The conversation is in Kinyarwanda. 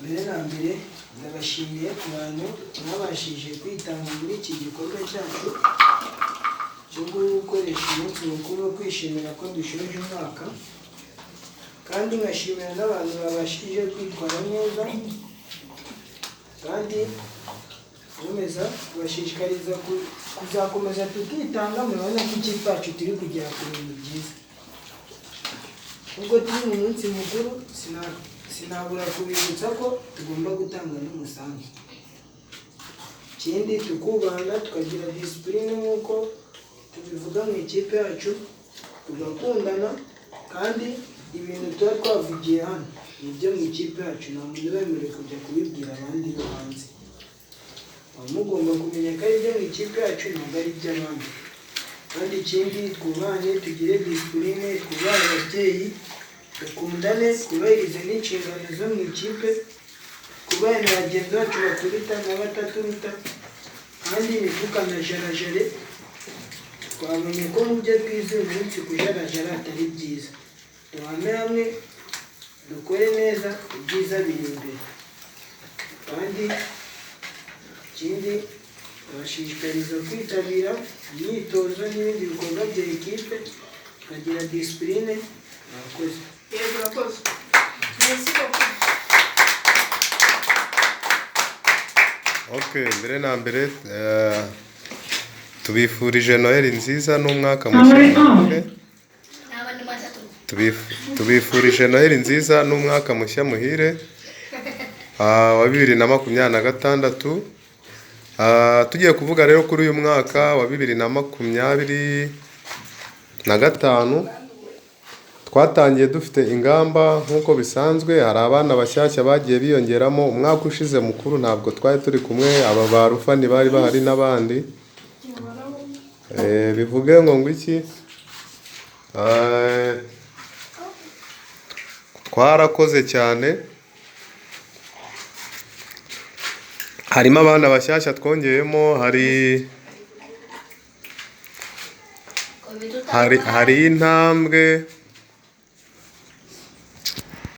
mbere na mbere ndabashimiye ku bantu mwabashije kwitanga muri iki gikorwa cyacu cyo gukoresha umunsi mukuru wo kwishimira ko dushoje umwaka, kandi nkashimira n'abantu babashije kwitwara neza, kandi nkomeza kubashishikariza kuzakomeza tukitanga. Murabona ko ikipe yacu turi kugera ku bintu byiza. Ubwo turi mu munsi mukuru sinabura kubibutsa ko tugomba gutanga n'umusanzu. Ikindi tukubahana, tukagira disipurine nk'uko tubivuga mu ikipe yacu, tugakundana, kandi ibintu tuba twavugiye hano ni ibyo mu ikipe yacu, nta muntu wemerewe kujya kubibwira abandi bo hanze. Mugomba kumenya ko ari ibyo mu ikipe yacu, ntabwo ari iby'abandi. Kandi ikindi twubahane, tugire disipurine, twubahe ababyeyi, dukundane, twubahirize n'inshingano zo mu ikipe, twubahe na bagenzi bacu baturita n'abataturuta, kandi ntitukanajare. Twamenye ko mu byo twize uyu munsi kujarajara atari byiza. Duhame hamwe, dukore neza, ibyiza biri imbere. Kandi ikindi turashishikariza kwitabira imyitozo n'ibindi bikorwa bya ekipe, tukagira disipurine. Murakoze. Yego, murakoze. Okay, mbere na mbere tubifurije Noheli nziza n'umwaka mushya. Tubifurije Noheli nziza n'umwaka mushya muhire wa 2026. Tugiye kuvuga rero kuri uyu mwaka wa 2025. Twatangiye dufite ingamba nk'uko bisanzwe. Hari abana bashyashya bagiye biyongeramo. Umwaka ushize mukuru ntabwo twari turi kumwe, aba ba Rufani bari bahari n'abandi. Bivuge ngo iki? Twarakoze cyane. Harimo abana bashyashya twongeyemo, hari intambwe